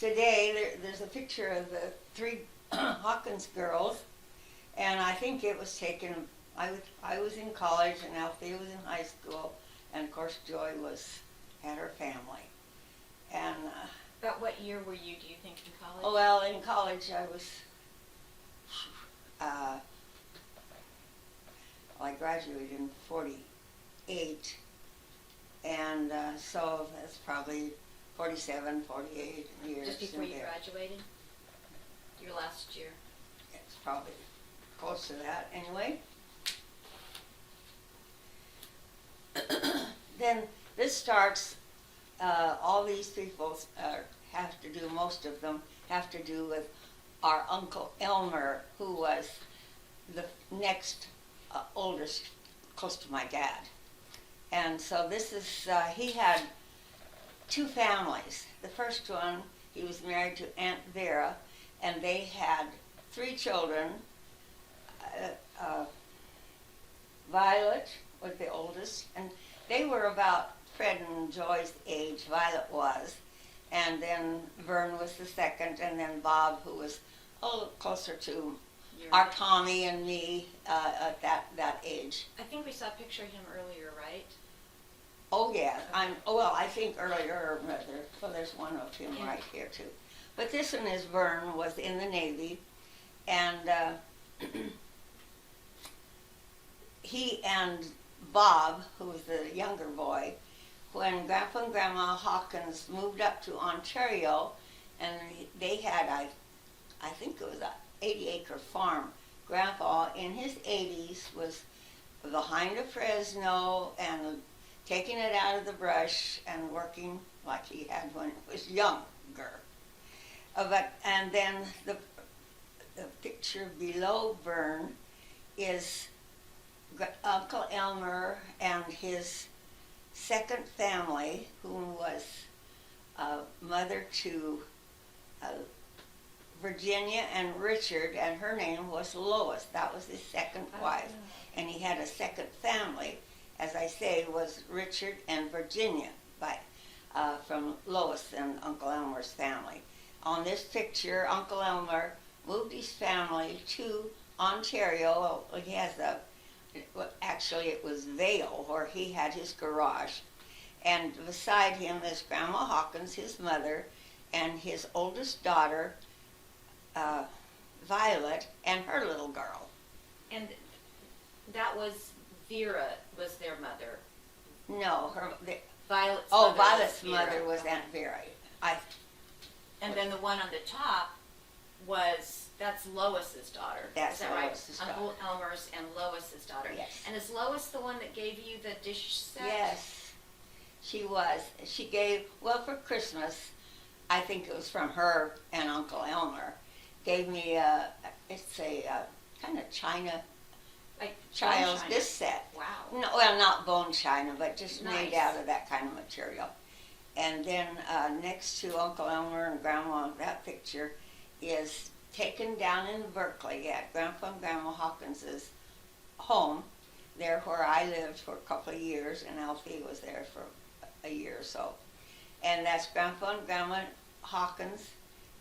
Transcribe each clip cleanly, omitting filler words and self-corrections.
today there's a picture of the three Hawkins girls, and I think it was taken, I was in college and Althea was in high school, and of course Joy had her family. And about what year were you, do you think, in college? well, in college I was, I graduated in 48, and so that's probably 47, 48 years. Just before you graduated? Your last year? It's probably close to that anyway. Then this starts, all these people have to do, most of them have to do with our Uncle Elmer, who was the next oldest, close to my dad. And so this is, he had two families. The first one, he was married to Aunt Vera, and they had three children. Violet was the oldest, and they were about Fred and Joy's age, Violet was, and then Vern was the second, and then Bob, who was a little closer to our Tommy and me at that age. I think we saw a picture of him earlier, right? Oh yeah, I think earlier, or rather, well, there's one of him right here too. But this one is Vern, was in the Navy, and he and Bob, who was the younger boy, when Grandpa and Grandma Hawkins moved up to Ontario, and they had, I think it was an 80-acre farm. Grandpa, in his 80s, was behind a Fresno and taking it out of the brush and working like he had when he was younger. And then the picture below Vern is Uncle Elmer and his second family, who was mother to Virginia and Richard, and her name was Lois. That was his second wife. And he had a second family, as I say, was Richard and Virginia, from Lois and Uncle Elmer's family. On this picture, Uncle Elmer moved his family to Ontario. He has actually it was Vale, where he had his garage. And beside him is Grandma Hawkins, his mother, and his oldest daughter, Violet, and her little girl. And that was Vera, was their mother? No, Violet's Violet's mother was Aunt Vera. And then the one on the top that's Lois's daughter. That's Is that right? Lois's daughter. Uncle Elmer's and Lois's daughter. Yes. And is Lois the one that gave you the dish set? Yes, she was. She gave, well, for Christmas, I think it was from her and Uncle Elmer, gave me it's a kind of china, Like child's china. dish set. Wow. No, well, not bone china, but just Nice. made out of that kind of material. And then next to Uncle Elmer and Grandma, that picture is taken down in Berkeley at Grandpa and Grandma Hawkins's home, there where I lived for a couple of years, and Alfie was there for a year or so. And that's Grandpa and Grandma Hawkins.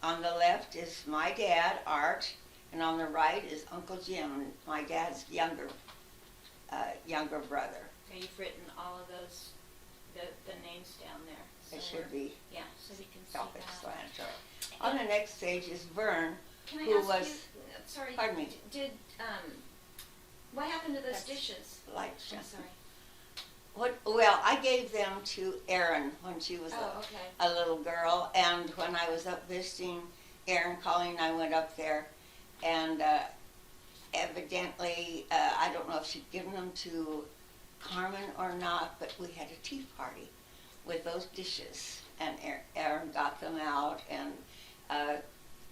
On the left is my dad, Art, and on the right is Uncle Jim, my dad's younger brother. Okay, you've written all of those, the names down there. It should be Yeah, so we can see that. self-explanatory. On the next page is Vern, Can I who ask was, you, sorry, pardon me, did, what happened to those That's- dishes? like, I'm sorry. well, I gave them to Erin when she was Oh, okay. a little girl, and when I was up visiting Erin Colleen, I went up there, and evidently, I don't know if she'd given them to Carmen or not, but we had a tea party with those dishes, and Erin got them out, and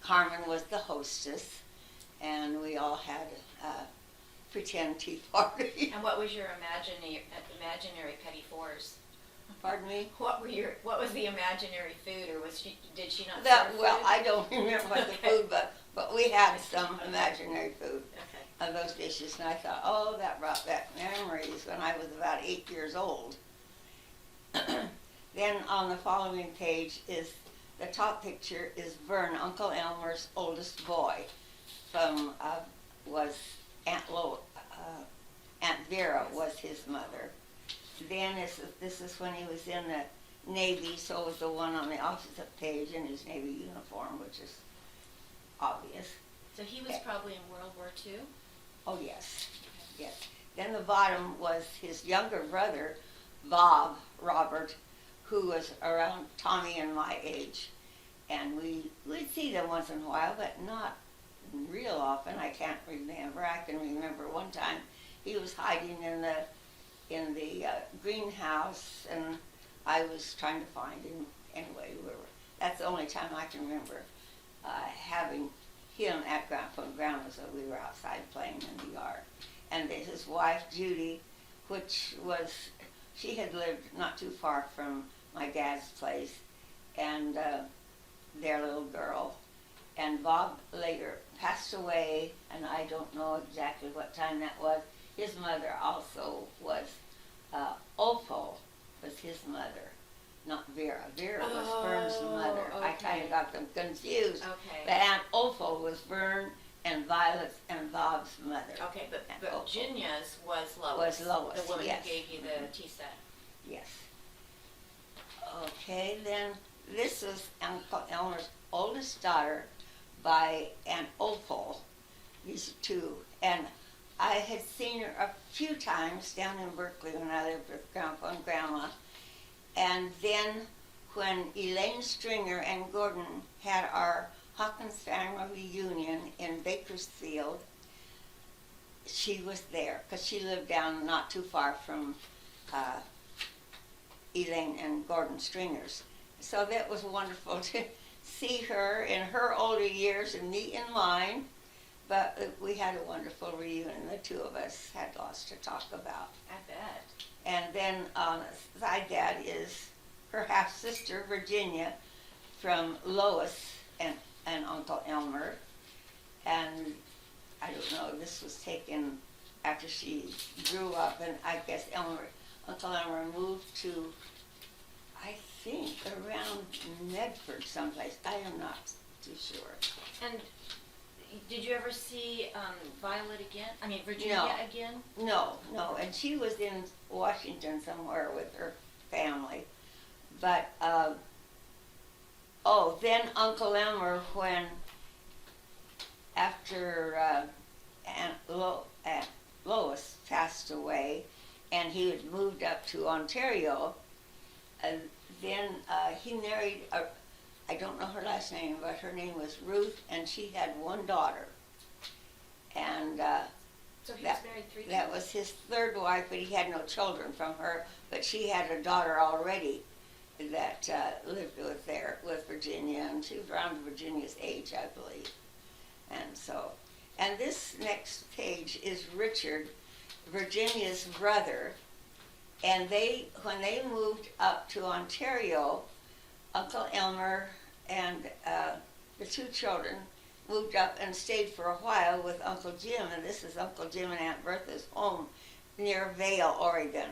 Carmen was the hostess, and we all had a pretend tea party. And what was your imaginary petty fours? Pardon me? What was the imaginary food, or did she not That, serve well, food? I don't remember what the Okay. food, but we had some imaginary food Okay. of those dishes, and I thought, oh, that brought back memories when I was about 8 years old. Then on the following page is the top picture is Vern, Uncle Elmer's oldest boy, from was Aunt Vera was his mother. Then this is when he was in the Navy, so it was the one on the opposite page in his Navy uniform, which is obvious. So he was probably in World War II? Oh, yes, yes. Then the bottom was his younger brother, Bob Robert, who was around Tommy and my age. And we'd see them once in a while, but not real often. I can't remember. I can remember one time he was hiding in the greenhouse, and I was trying to find him. Anyway, that's the only time I can remember having him at Grandpa and Grandma's. So we were outside playing in the yard. And then his wife, Judy, she had lived not too far from my dad's place, and their little girl. And Bob later passed away, and I don't know exactly what time that was. His mother also was, Opal was his mother, not Vera. Vera was Vern's mother. Okay. I kind of got them confused. Okay. But Aunt Opal was Vern and Violet and Bob's mother. Okay, but Opal. Virginia's was Lois. Was Lois, the woman yes. who gave you the tea set. Yes. Okay, then this is Uncle Elmer's oldest daughter by Aunt Opal, these two. And I had seen her a few times down in Berkeley when I lived with Grandpa and Grandma. And then when Elaine Stringer and Gordon had our Hawkins family reunion in Bakersfield, she was there because she lived down not too far from Elaine and Gordon Stringer's. So that was wonderful to see her in her older years and me in mine. But we had a wonderful reunion. The two of us had lots to talk about. I bet. And then on the side dad is her half-sister, Virginia, from Lois and Uncle Elmer. And I don't know, this was taken after she grew up, and I guess Uncle Elmer moved to, I think, around Medford someplace. I am not too sure. And did you ever see Violet again? I mean, Virginia again? No, and she was in Washington somewhere with her family. But, then Uncle Elmer, when, after Aunt Lois passed away, and he had moved up to Ontario, and then he married, I don't know her last name, but her name was Ruth, and she had one daughter. And So he was married 3 times? that was his third wife, but he had no children from her, but she had a daughter already that lived with Virginia, and she was around Virginia's age, I believe. And this next page is Richard, Virginia's brother, and when they moved up to Ontario, Uncle Elmer and the two children moved up and stayed for a while with Uncle Jim, and this is Uncle Jim and Aunt Bertha's home near Vail, Oregon.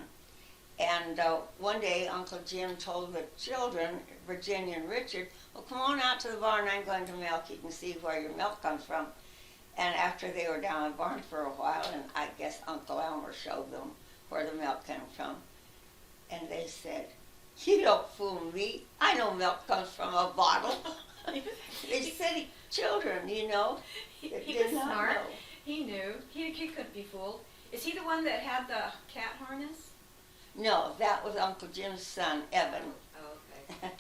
And one day Uncle Jim told the children, Virginia and Richard, well, come on out to the barn, I'm going to milk, you can see where your milk comes from. And after they were down in the barn for a while, and I guess Uncle Elmer showed them where the milk came from, and they said, you don't fool me, I know milk comes from a bottle. They silly children, He was smart. He knew. He couldn't be fooled. Is he the one that had the cat harness? No, that was Uncle Jim's son, Evan. Oh, okay.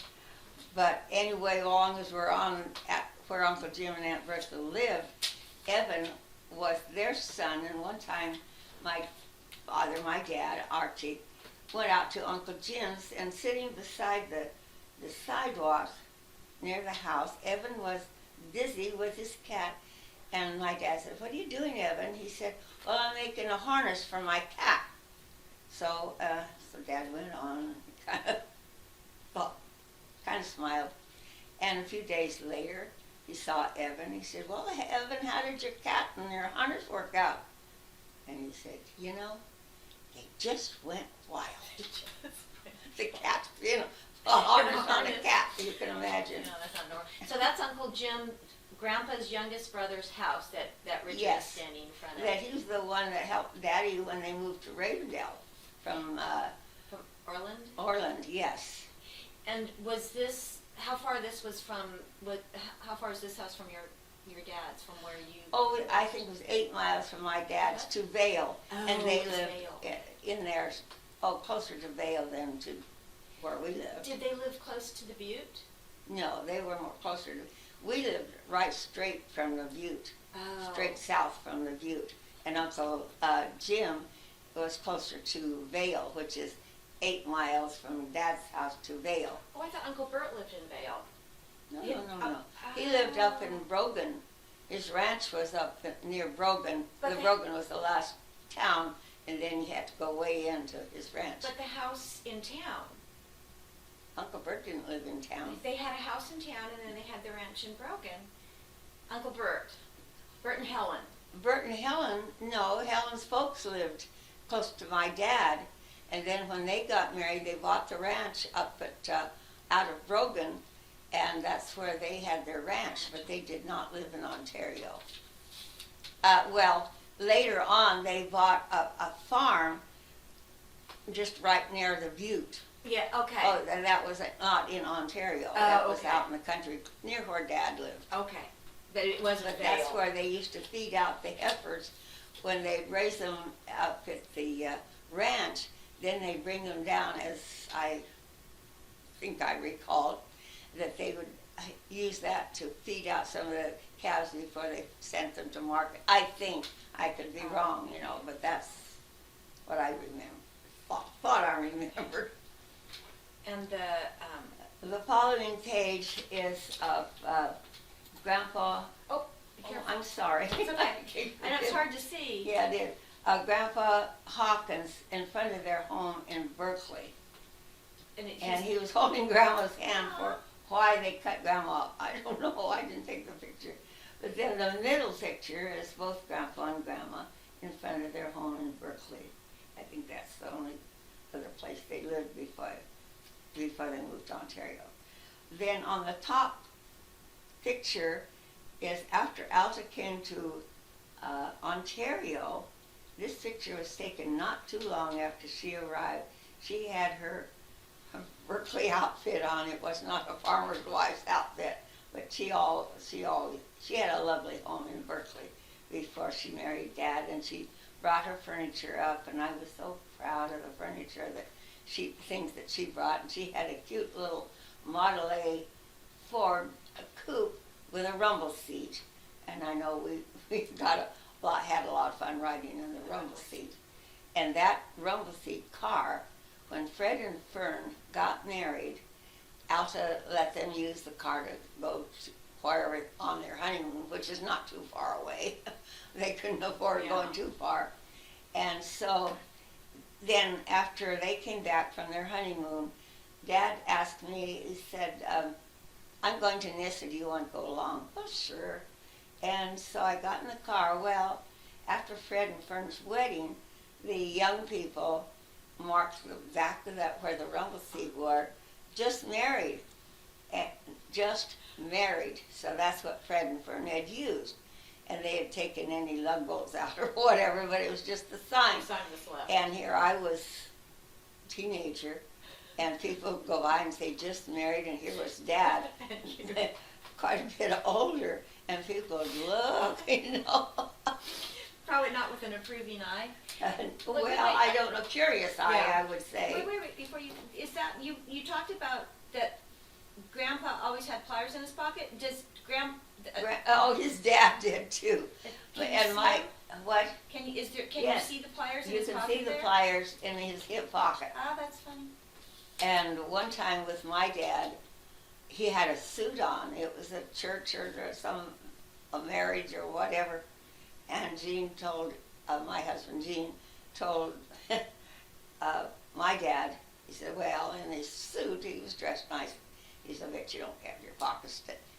But anyway, long as we're on at where Uncle Jim and Aunt Bertha lived, Evan was their son, and one time my father, my dad, Archie, went out to Uncle Jim's, and sitting beside the sidewalk near the house, Evan was busy with his cat, and my dad said, what are you doing, Evan? He said, well, I'm making a harness for my cat. So Dad went on and kind of smiled. And a few days later, he saw Evan. He said, well, Evan, how did your cat and your harness work out? And he said, they just went wild. The cat's been harness on a cat, you can imagine. No, that's not normal. So that's Uncle Jim, Grandpa's youngest brother's house that Richard is standing in front of. That he was the one that helped Daddy when they moved to Ravendale from Orland? Orland, yes. And was this, how far this was from, how far is this house from your dad's, from where you? Oh, I think it was 8 miles from my dad's to Vale. And they lived in there, closer to Vale than to where we lived. Did they live close to the Butte? No, they were more closer to, we lived right straight from the Butte, straight south from the Butte. And Uncle Jim was closer to Vale, which is 8 miles from Dad's house to Vale. Oh, I thought Uncle Bert lived in Vale. No. He lived up in Brogan. His ranch was up near Brogan. Brogan was the last town, and then you had to go way into his ranch. But the house in town? Uncle Bert didn't live in town. They had a house in town, and then they had the ranch in Brogan. Uncle Bert. Bert and Helen. Bert and Helen, no, Helen's folks lived close to my dad. And then when they got married, they bought the ranch up at out of Brogan, and that's where they had their ranch, but they did not live in Ontario. Well, later on, they bought a farm just right near the Butte. Yeah, okay. Oh, and that was not in Ontario. That was out in the country, near where Dad lived. Okay. But it wasn't But that's where they used to feed out the heifers when they raised them up at the ranch. Then they bring them down, as I think I recalled, that they would use that to feed out some of the calves before they sent them to market. I think I could be wrong, but that's what I remember. Thought I remembered. And the following page is of Grandpa. Oh, be careful. I'm sorry. It's okay. I know it's hard to see. Yeah, it is. Grandpa Hawkins in front of their home in Berkeley. And he was holding Grandma's hand for why they cut Grandma off. I don't know. I didn't take the picture. But then the middle picture is both Grandpa and Grandma in front of their home in Berkeley. I think that's the only other place they lived before they moved to Ontario. Then on the top picture is after Alta came to Ontario. This picture was taken not too long after she arrived. She had her Berkeley outfit on. It was not a farmer's wife's outfit, but she had a lovely home in Berkeley before she married Dad, and she brought her furniture up, and I was so proud of the furniture things that she brought. And she had a cute little Model A Ford coupe with a rumble seat, and I know we had a lot of fun riding in the rumble seat. And that rumble seat car, when Fred and Fern got married, Alta let them use the car to go to wherever on their honeymoon, which is not too far away. They couldn't afford going too far. And so then after they came back from their honeymoon, Dad asked me, he said, I'm going to Nissa, do you want to go along? Well, sure. And so I got in the car. Well, after Fred and Fern's wedding, the young people marked exactly that where the rumble seat were, just married. So that's what Fred and Fern had used. And they had taken any lug bolts out or whatever, but it was just the sign. The sign was left. And here I was a teenager, and people would go by and say, just married, and here was Dad, quite a bit older, and people would look, Probably not with an approving eye. Well, I don't know, curious eye, I would say. Wait, before is that, you talked about that Grandpa always had pliers in his pocket? Does his dad did too. Can you see the pliers in You his can pocket see the there? pliers in his hip pocket. Oh, that's funny. And one time with my dad, he had a suit on. It was a church or a marriage or whatever. And Gene told, my husband Gene told my dad, he said, well, in his suit, he was dressed nice. He said, but you don't have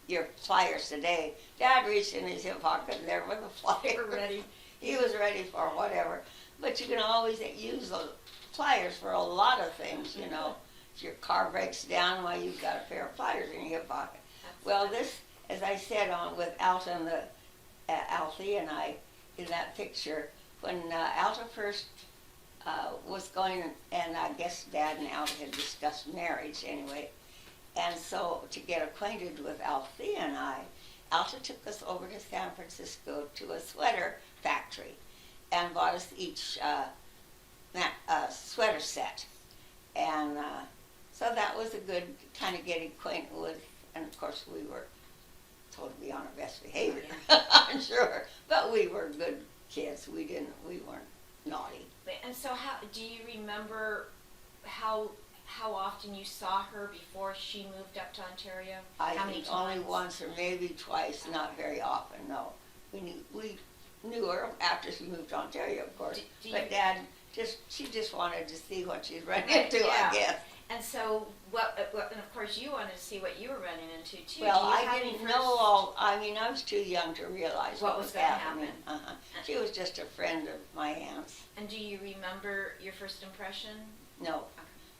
your pliers today. Dad reached in his hip pocket and there were the pliers. Ready. He was ready for whatever. But you can always use the pliers for a lot of things, your car breaks down while you've got a pair of pliers in your hip pocket. Well, this, as I said, on with Alta and Alfie and I in that picture, when Alta first was going, and I guess Dad and Alta had discussed marriage anyway, and so to get acquainted with Alfie and I, Alta took us over to San Francisco to a sweater factory and bought us each sweater set. And so that was a good kind of getting acquainted with, and of course we were told to be on our best behavior, I'm sure, but we were good kids. We weren't naughty. And so how, do you remember how often you saw her before she moved up to Ontario? I how many think only times? once or maybe twice, not very often, no. We knew her after she moved to Ontario, of course. But Dad, she just wanted to see what she's running into, yeah. I guess. And so, and of course you wanted to see what you were running into too. Well, I didn't know all, I was too young to realize what was gonna happening. happen. She was just a friend of my aunt's. And do you remember your first impression? No,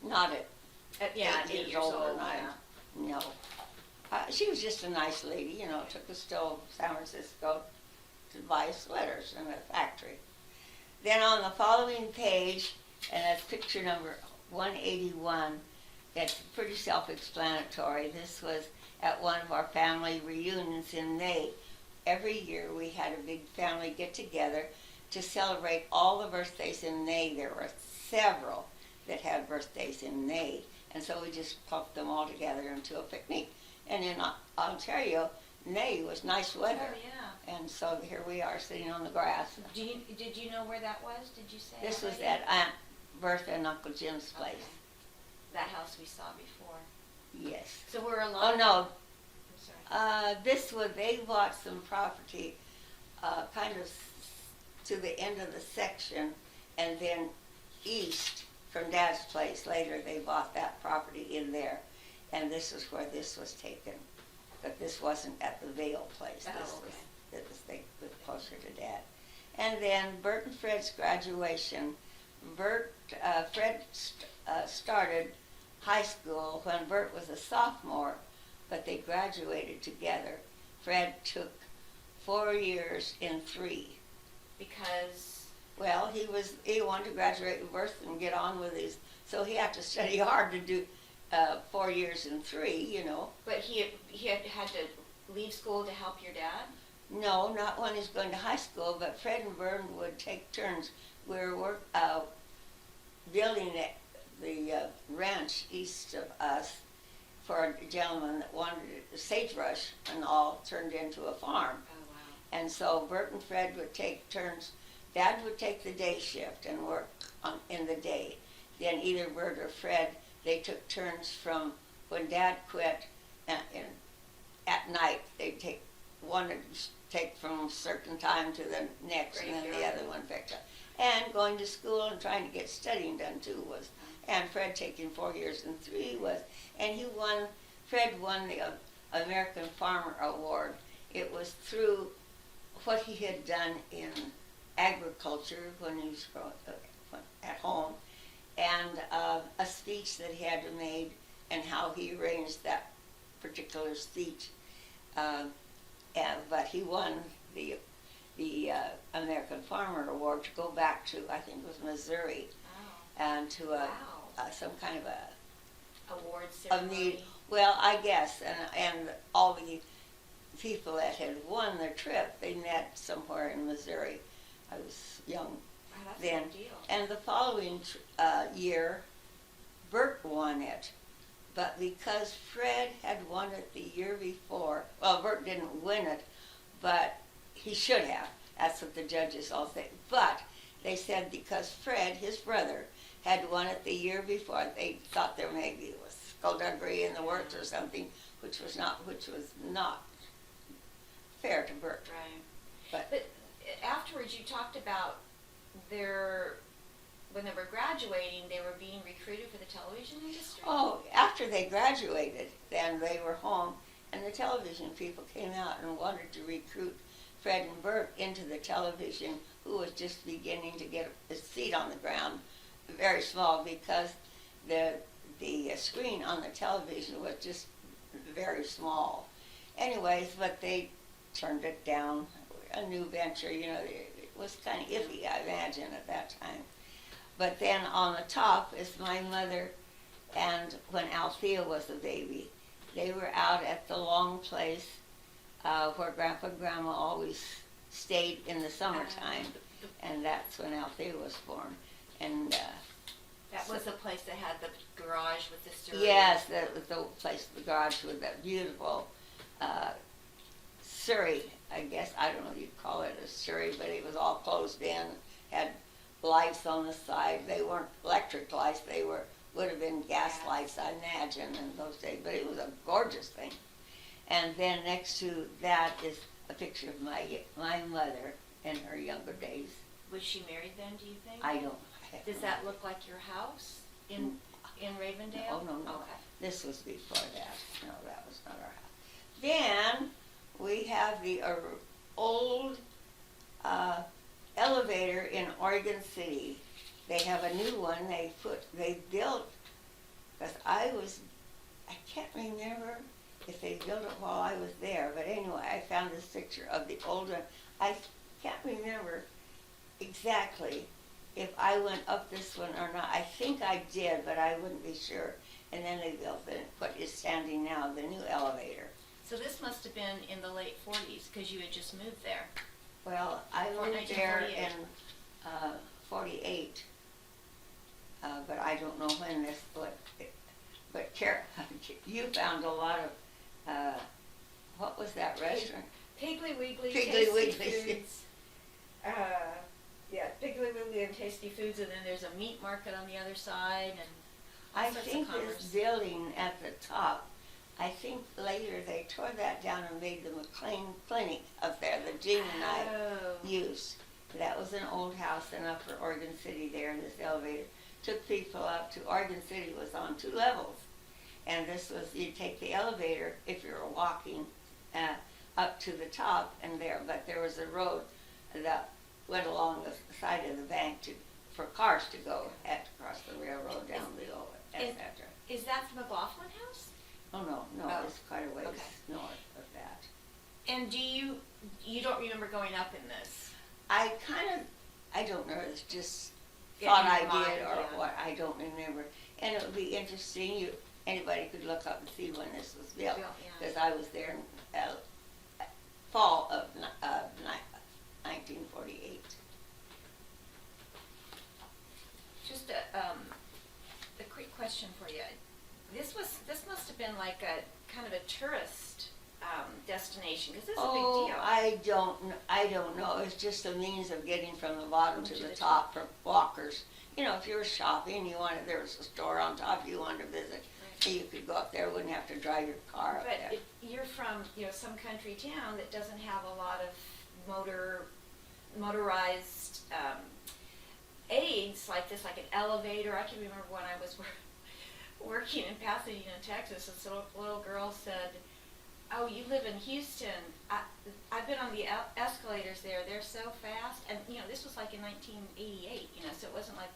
not at At 8 years old. No. She was just a nice lady, took us to San Francisco to buy sweaters in a factory. Then on the following page, and that's picture number 181, that's pretty self-explanatory. This was at one of our family reunions in May. Every year we had a big family get-together to celebrate all the birthdays in May. There were several that had birthdays in May, and so we just pumped them all together into a picnic. And in Ontario, May was nice weather. Oh, yeah. And so here we are sitting on the grass. Did you know where that was? Did you say? This was already? at Aunt Bertha and Uncle Jim's place. Okay. That house we saw before. Yes. So we're alone. Oh no, I'm sorry. they bought some property, kind of to the end of the section, and then east from Dad's place. Later they bought that property in there, and this is where this was taken. But this wasn't at the Vale place. Oh, This was closer to Dad. And then Bert and Fred's graduation. Fred started high school when Bert was a sophomore, but they graduated together. Fred took 4 years in 3. Because? Well, he wanted to graduate with Bert and get on with his, so he had to study hard to do 4 years in 3, But he had to leave school to help your dad? No, not when he's going to high school, but Fred and Vern would take turns. We were building the ranch east of us for a gentleman that wanted sagebrush and all turned into a farm. Oh, wow. And so Bert and Fred would take turns. Dad would take the day shift and work in the day. Then either Bert or Fred, they took turns from when Dad quit, and at night they'd take one would take from a certain time to the next, and then the other one picked up. And going to school and trying to get studying done too was, and Fred taking 4 years and 3 was, and Fred won the American Farmer Award. It was through what he had done in agriculture when he was at home, and a speech that he had made and how he arranged that particular speech. But he won the American Farmer Award to go back to, I think it was Missouri, and to some kind of award ceremony. Well, I guess, and all the people that had won their trip, they met somewhere in Missouri. I was young. Wow, that's then, a big deal. and the following year, Bert won it. But because Fred had won it the year before, well, Bert didn't win it, but he should have. That's what the judges all say. But they said because Fred, his brother, had won it the year before, they thought there maybe was skullduggery in the works or something, which was not fair to Bert. Right. But afterwards, you talked about when they were graduating, they were being recruited for the television industry? Oh, after they graduated, then they were home, and the television people came out and wanted to recruit Fred and Bert into the television, who was just beginning to get a seat on the ground, very small, because the screen on the television was just very small. Anyways, but they turned it down. A new venture, you know, it was kind of iffy, I imagine, at that time. But then on the top is my mother, and when Althea was a baby, they were out at the long place where Grandpa and Grandma always stayed in the summertime, and that's when Althea was born. And that was the place that had the garage with the surrey. yes, that was the place, the garage with that beautiful surrey, I guess. I don't know if you'd call it a surrey, but it was all closed in, had lights on the side. They weren't electric lights, they would have been gas lights, I imagine, in those days, but it was a gorgeous thing. And then next to that is a picture of my mother in her younger days. Was she married then, do you think? I don't. Does that look like your house in Ravendale? Oh, no. Okay. This was before that. No, that was not our house. Then we have the old elevator in Oregon City. They have a new one they built, because I can't remember if they built it while I was there, but anyway, I found this picture of the old one. I can't remember exactly if I went up this one or not. I think I did, but I wouldn't be sure. And then they built what is standing now, the new elevator. So this must have been in the late 40s, because you had just moved there. Well, I moved there in 48, but I don't know when this, but Kara, you found a lot of, what was that restaurant? Piggly Wiggly, Piggly Tasty Wiggly. Foods. Yeah, Piggly Wiggly and Tasty Foods, and then there's a meat market on the other side, and all I sorts of think commerce. this building at the top, I think later they tore that down and made the McLean Clinic up there that Jean and I Oh. used. That was an old house in Upper Oregon City there, and this elevator took people up to Oregon City. Was on 2 levels. And this was, you take the elevator if you were walking up to the top and there, but there was a road that went along the side of the bank for cars to go, had to cross the railroad down below it, etc. Is that the McLaughlin house? Oh, no, Oh. it's quite a ways Okay. north of that. And you don't remember going up in this? I don't know, it's just Yeah, thought in I your mind, did or yeah. what, I don't remember. And it would be interesting, anybody could look up and see when this was built, Built, yeah. because I was there in fall of 1948. Just a quick question for you. This must have been like a kind of a tourist destination, because this is a big deal. I don't know. It's just a means of getting from the bottom to the top for walkers. You know, if you were shopping, there was a store on top you wanted to visit, Right. you could go up there, wouldn't have to drive your car up But there. if you're from, some country town that doesn't have a lot of motorized aids like this, like an elevator. I can remember when I was working in Pasadena, Texas, this little girl said, "Oh, you live in Houston. I've been on the escalators there. They're so fast." And, this was like in 1988, so it wasn't like,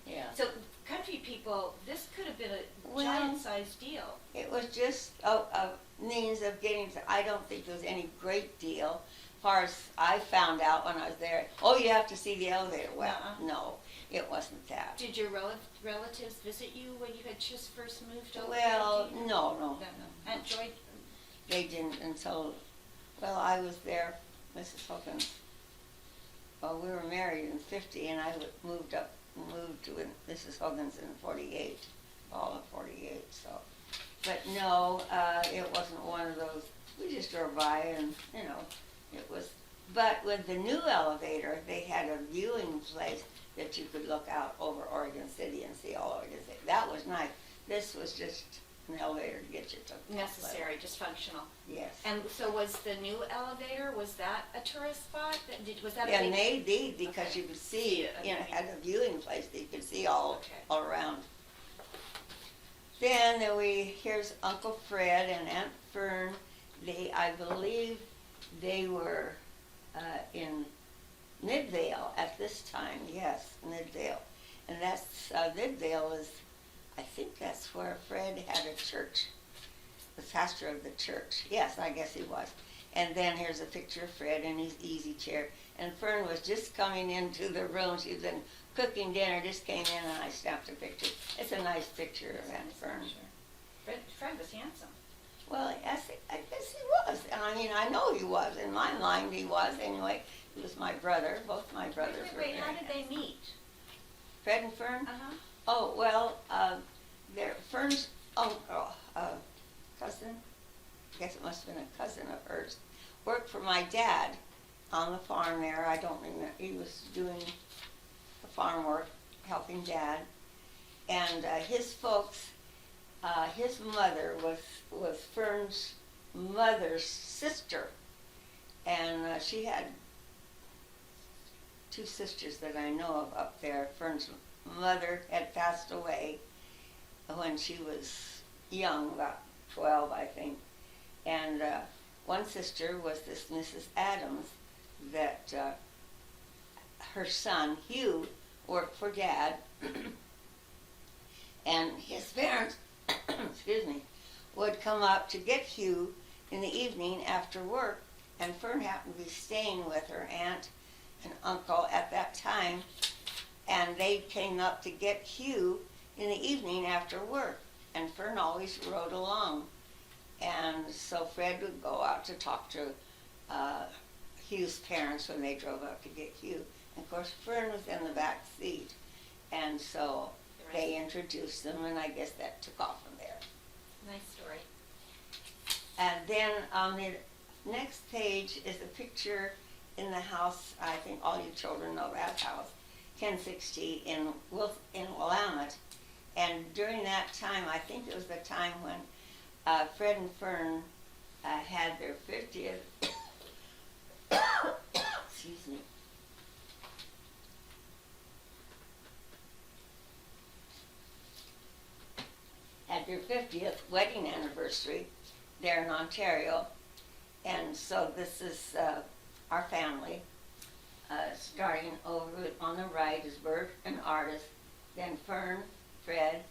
Yeah. so country people, this could have been a Well, giant-sized deal. It was just a means of getting to, I don't think there was any great deal. As far as I found out when I was there, oh, you have to see the elevator. Well, Uh-uh. no, it wasn't that. Did your relatives visit you when you had just first moved over? Well, there? no. Aunt Joy? They didn't until, well, I was there, Mrs. Hawkins. Well, we were married in 50, and I moved to Mrs. Hawkins in 48, fall of 48, so. But no, it wasn't one of those, we just drove by and, it was, but with the new elevator, they had a viewing place that you could look out over Oregon City and see all Oregon City. That was nice. This was just an elevator to get you to the top Necessary, just functional. level. Yes. And so was the new elevator, was that a tourist spot? Was that a Yeah, big? maybe, because Okay. you could see, See it, had a viewing place that you could see all Okay. around. Then here's Uncle Fred and Aunt Fern. I believe they were in Midvale at this time, yes, Midvale. And that's, Midvale is I think that's where Fred had a church, the pastor of the church. Yes, I guess he was. And then here's a picture of Fred in his easy chair. And Fern was just coming into the room. She'd been cooking dinner, just came in, and I snapped a picture. It's a nice picture of Aunt Fern. Fred was handsome. Well, I guess he was. I mean, I know he was. In my mind, he was. Anyway, he was my brother. Both my brothers were Wait, very how did they handsome. meet? Fred and Fern? Uh-huh. Oh, well, they're Fern's cousin, I guess it must have been a cousin of hers, worked for my dad on the farm there. I don't remember. He was doing the farm work, helping Dad. And his folks, his mother was Fern's mother's sister. And she had two sisters that I know of up there. Fern's mother had passed away when she was young, about 12, I think. And one sister was this Mrs. Adams that her son, Hugh, worked for Dad. And his parents, excuse me, would come up to get Hugh in the evening after work. And Fern happened to be staying with her aunt and uncle at that time. And they came up to get Hugh in the evening after work. And Fern always rode along. And so Fred would go out to talk to Hugh's parents when they drove up to get Hugh. And of course, Fern was in the back seat. And so they introduced them, and I guess that took off from there. Nice story. And then on the next page is a picture in the house. I think all you children know that house, 1060 in Willamette. And during that time, I think it was the time when Fred and Fern had their 50th, excuse me, had their 50th wedding anniversary there in Ontario. And so this is our family. Starting over on the right is Bert and Artis, then Fern, Fred,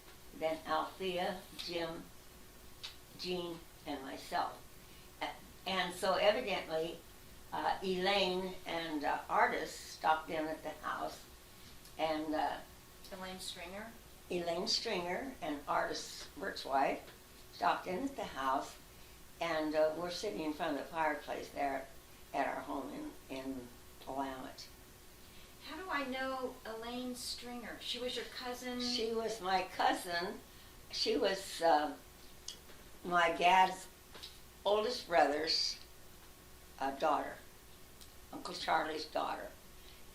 then Althea, Jim, Jean, and myself. And so evidently Elaine and Artis stopped in at the house, and Elaine Stringer. Elaine Stringer and Artis Bert's wife stopped in at the house, and we're sitting in front of the fireplace there at our home in Willamette. How do I know Elaine Stringer? She was your cousin? She was my cousin. She was my dad's oldest brother's daughter, Uncle Charlie's daughter,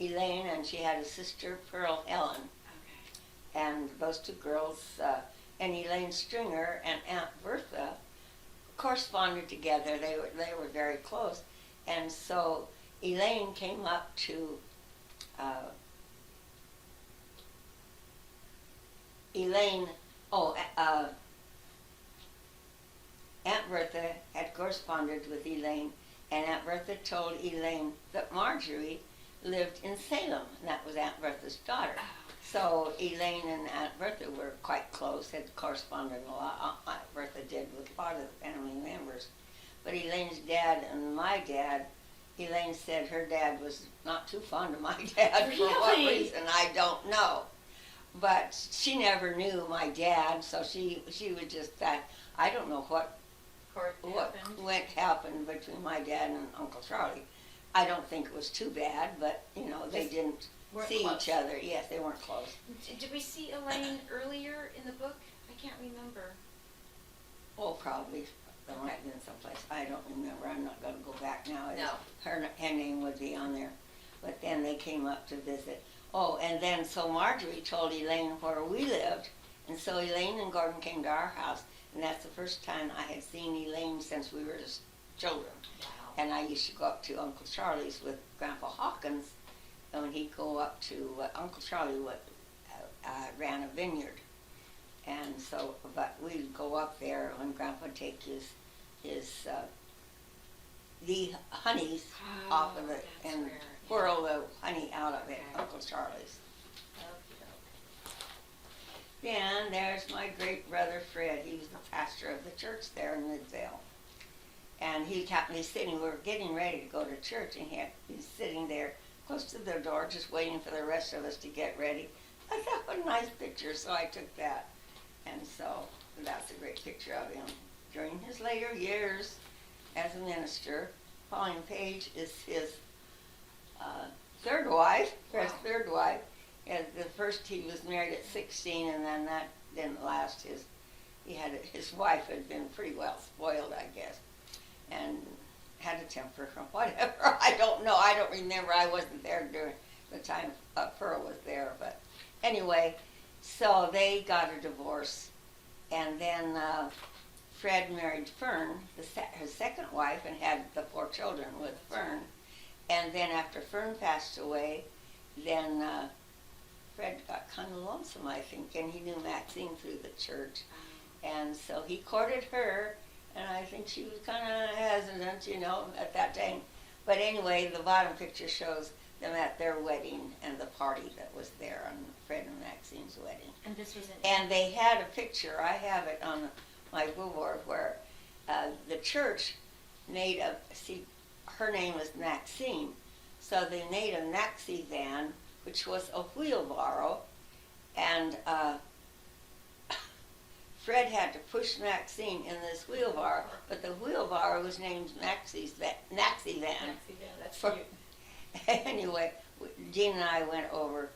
Elaine, and she had a sister, Pearl Helen. Okay. And those two girls, and Elaine Stringer and Aunt Bertha, corresponded together. They were very close, and so Elaine came up to Aunt Bertha had corresponded with Elaine, and Aunt Bertha told Elaine that Marjorie lived in Salem, and that was Aunt Bertha's daughter. So Elaine and Aunt Bertha were quite close, had corresponded a lot. Aunt Bertha did with a lot of the family members. But Elaine's dad and my dad, Elaine said her dad was not too fond of my dad. For what Really? reason, I don't know. But she never knew my dad, so she was just that. I don't know what happened between my dad and Uncle Charlie. I don't think it was too bad, but they Just didn't weren't see close. each other. Yes, they weren't close. Did we see Elaine earlier in the book? I can't remember. Oh, probably. They might have been someplace. I don't remember. I'm not going to go back now. No. Her name would be on there. But then they came up to visit. Oh, and then so Marjorie told Elaine where we lived. And so Elaine and Gordon came to our house. And that's the first time I had seen Elaine since we were just children. Wow. And I used to go up to Uncle Charlie's with Grandpa Hawkins. And when he'd go up to Uncle Charlie ran a vineyard. And so, but we'd go up there when Grandpa would take the honeys off of it that's and where, whirl the honey out of it, Okay. Uncle Charlie's. Okey-doke. then there's my great brother Fred. He was the pastor of the church there in Midvale. And he happened to be sitting, we were getting ready to go to church, and he's sitting there close to the door just waiting for the rest of us to get ready. I thought, what a nice picture, so I took that. And so that's a great picture of him. During his later years as a minister, Pauline Page is his third wife, Fred's third wife. And the first he was married at 16, and then that didn't last. His wife had been pretty well spoiled, I guess, and had a temper or whatever. I don't know. I don't remember. I wasn't there during the time Pearl was there. But anyway, so they got a divorce, and then Fred married Fern, his second wife, and had the 4 children with Fern. And then after Fern passed away, then Fred got kind of lonesome, I think, and he knew Maxine through the church. And so he courted her, and I think she was kind of hesitant, at that time. But anyway, the bottom picture shows them at their wedding and the party that was there on Fred and Maxine's wedding. And this was And they had a picture, I have it on my billboard, where the church made her name was Maxine, so they made a maxi van, which was a wheelbarrow, and Fred had to push Maxine in this wheelbarrow, but the wheelbarrow was named Maxi Van. That's For- cute. Anyway, Jean and I went over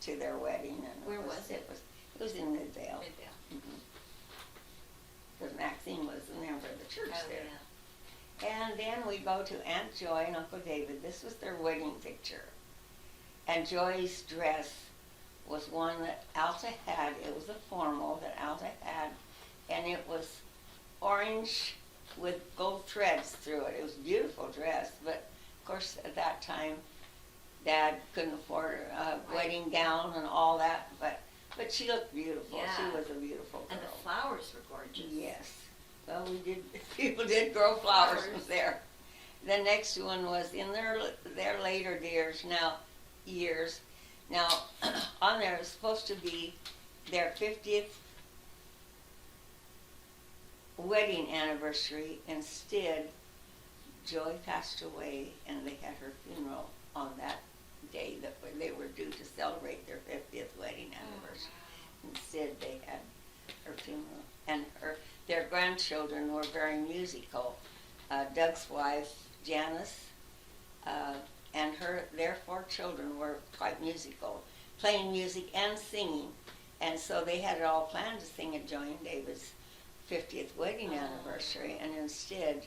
to their wedding, and Where was it? It was in Midvale. Midvale. Because Maxine was a member of the church Oh, there. yeah. And then we go to Aunt Joy and Uncle David. This was their wedding picture. And Joy's dress was one that Alta had. It was a formal that Alta had, and it was orange with gold threads through it. It was a beautiful dress, but of course at that time Dad couldn't afford a wedding gown and all that, but she looked beautiful. Yeah. She was a beautiful girl. And the flowers were gorgeous. Yes. Well, people did grow flowers there. The next one was in their later years. Now, on there is supposed to be their 50th wedding anniversary. Instead, Joy passed away, and they had her funeral on that day that they were due to celebrate their 50th wedding anniversary. Instead, they had her funeral, and their grandchildren were very musical. Doug's wife, Janice, and their 4 children were quite musical, playing music and singing. And so they had it all planned to sing at Joy and David's 50th wedding anniversary, and instead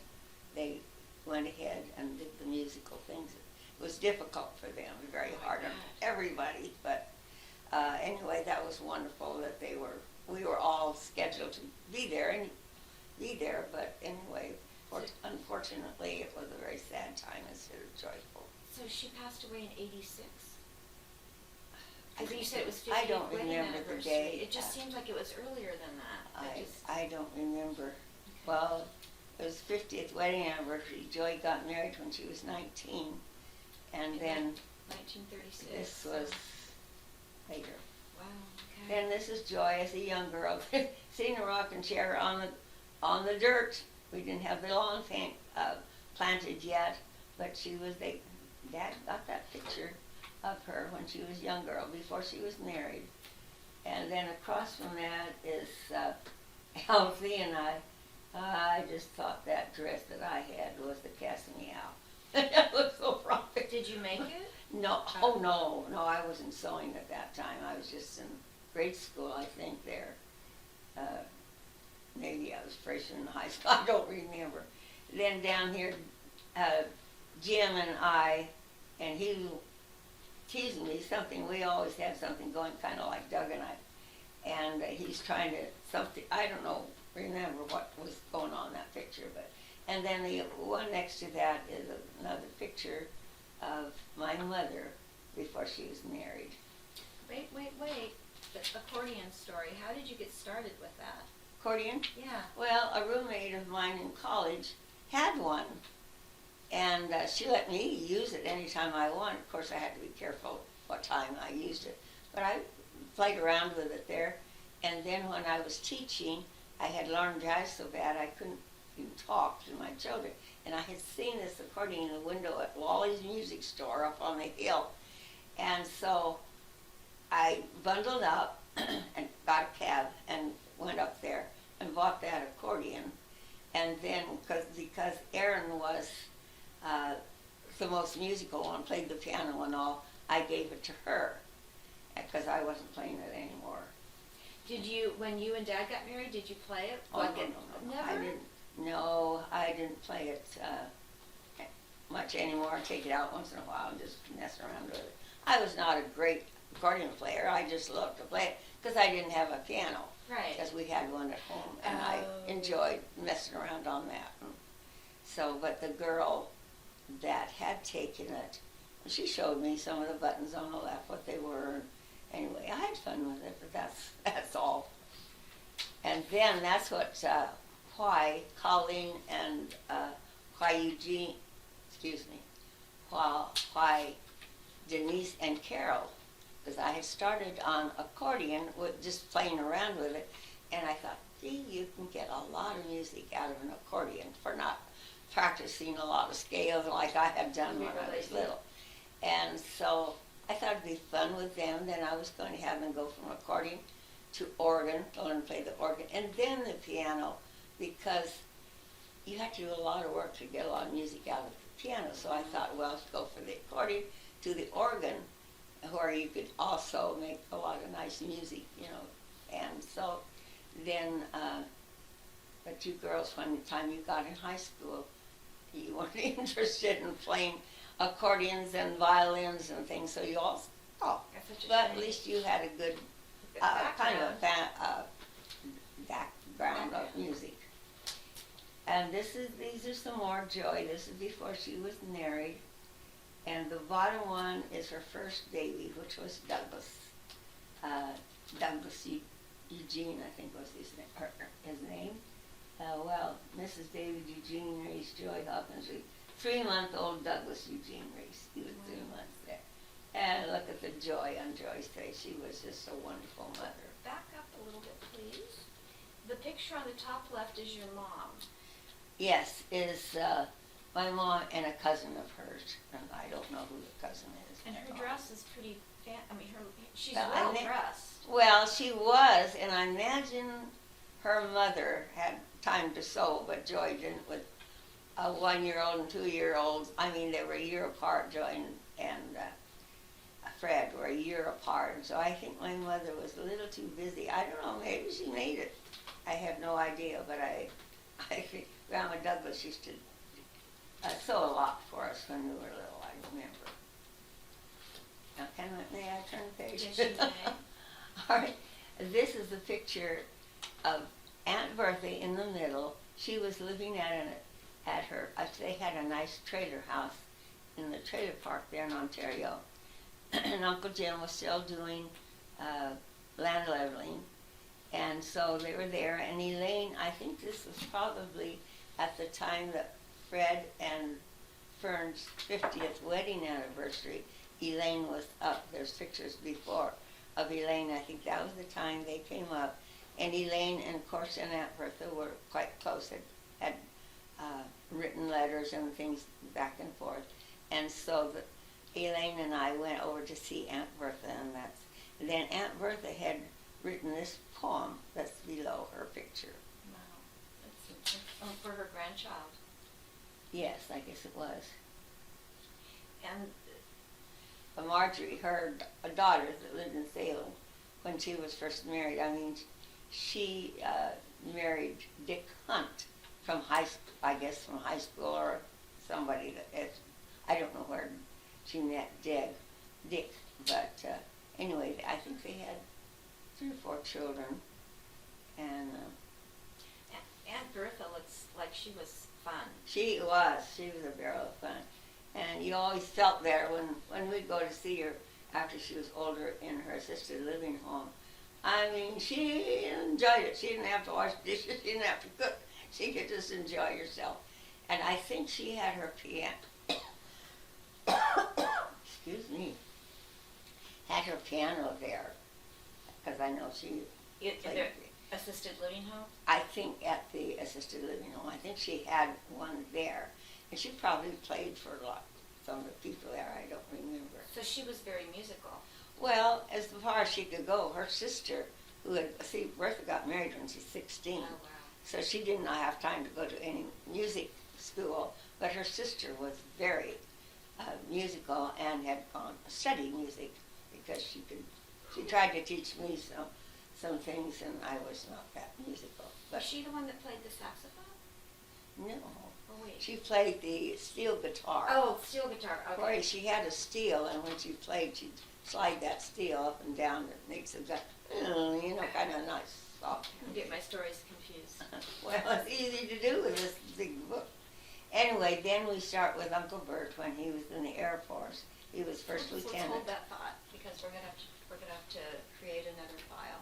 they went ahead and did the musical things. It was difficult for them, very hard on everybody, but anyway, that was wonderful that we were all scheduled to be there, but anyway, unfortunately, it was a very sad time instead of joyful. So she passed away in 86? I Because you said it was 50th I don't wedding remember the anniversary. date. It just seems like it was earlier than that. I don't remember. Well, it was 50th wedding anniversary. Joy got married when she was 19, and then 1936. this was later. Wow, okay. And this is Joy as a young girl, sitting in a rocking chair on the dirt. We didn't have the lawn planted yet, but Dad got that picture of her when she was a young girl, before she was married. And then across from that is Elsie and I just thought that dress that I had was the cast me out. That was so romantic. Did you make it? No, no, I wasn't sewing at that time. I was just in grade school, I think, there. Maybe I was freshman in high school, I don't remember. Then down here, Jim and I, and he teasing me something, we always had something going, kind of like Doug and I. And he's trying to, I don't know, remember what was going on in that picture, but, and then the one next to that is another picture of my mother before she was married. Wait. The accordion story. How did you get started with that? Accordion? Yeah. Well, a roommate of mine in college had one, and she let me use it anytime I wanted. Of course, I had to be careful what time I used it, but I played around with it there. And then when I was teaching, I had learned jazz so bad I couldn't even talk to my children. And I had seen this accordion in the window at Wally's music store up on the hill. And so I bundled up and got a cab and went up there and bought that accordion. And then, because Erin was the most musical one, played the piano and all, I gave it to her because I wasn't playing it anymore. Did you, when you and Dad got married, did you play it? Oh, Like no, it- no. Never? I didn't. No, I didn't play it much anymore. Take it out once in a while and just mess around with it. I was not a great accordion player. I just loved to play it because I didn't have a piano. Right. Because we had one at home, and I Oh. enjoyed messing around on that. So, but the girl that had taken it, she showed me some of the buttons on the left, what they were. Anyway, I had fun with it, but that's all. And then that's what why Colleen and why Eugene, why Denise and Carol, because I had started on accordion with just playing around with it, and I thought, gee, you can get a lot of music out of an accordion for not practicing a lot of scales like I had done when I was little. And so I thought it'd be fun with them. Then I was going to have them go from accordion to organ, to learn to play the organ, and then the piano, because you have to do a lot of work to get a lot of music out of the piano. So I thought, well, let's go from the accordion to the organ, where you could also make a lot of nice music, you know. And so then, but you girls, when the time you got in high school, you weren't interested in playing accordions and violins and things, so you all stopped. That's such a But at shame. least you had a good Good kind of background. background of music. And these are some more Joy. This is before she was married. And the bottom one is her first baby, which was Douglas. Douglas Eugene, I think was his name. Well, Mrs. David Eugene raised Joy Hawkins. 3-month-old Douglas Eugene raised. He was 3 months there. And look at the joy on Joy's face. She was just a wonderful mother. Back up a little bit, please. The picture on the top left is your mom. Yes, is my mom and a cousin of hers, and I don't know who the cousin is. And her dress is pretty she's Well, well dressed. Well, she was, and I imagine her mother had time to sew, but Joy didn't with a 1-year-old and 2-year-olds. I mean, they were a year apart, Joy and Fred were a year apart, and so I think my mother was a little too busy. I don't know, maybe she made it. I have no idea, but I think Grandma Douglas used to sew a lot for us when we were little, I remember. Now, may I turn the page? Yes, you may. All right. This is a picture of Aunt Bertha in the middle. She was living at her, they had a nice trailer house in the trailer park there in Ontario. And Uncle Jim was still doing land leveling. And so they were there. And Elaine, I think this was probably at the time that Fred and Fern's 50th wedding anniversary. Elaine was up. There's pictures before of Elaine. I think that was the time they came up. And Elaine and, of course, and Aunt Bertha were quite close, had written letters and things back and forth. And so Elaine and I went over to see Aunt Bertha, and then Aunt Bertha had written this poem that's below her picture. Wow. That's for her grandchild. Yes, I guess it was. And Marjorie, her daughter that lived in Salem when she was first married, I mean, she married Dick Hunt from high school or somebody I don't know where she met Dick, but anyway, I think they had 3 or 4 children, and Aunt Bertha looks like she was fun. she was a barrel of fun, and you always felt there when we'd go to see her after she was older in her assisted living home. I mean, she enjoyed it. She didn't have to wash dishes. She didn't have to cook. She could just enjoy herself. And I think she had her piano, excuse me, had her piano there, because I know she In played the assisted living home? I think at the assisted living home. I think she had one there, and she probably played for some of the people there. I don't remember. So she was very musical. Well, as far as she could go, her sister, Bertha got married when she was 16, Oh, wow. so she did not have time to go to any music school. But her sister was very musical and had gone studied music because she could. She tried to teach me some things, and I was not that musical. Was But she the one that played the saxophone? no, Oh, wait. she played the steel guitar. Oh, steel guitar. Boy, Okay. she had a steel, and when she played, she'd slide that steel up and down. It makes it, kind of nice, soft. I get my stories confused. Well, it's easy to do with this big book. Anyway, then we start with Uncle Bert when he was in the Air Force. He was first Let's lieutenant. hold that thought because we're gonna have to create another file.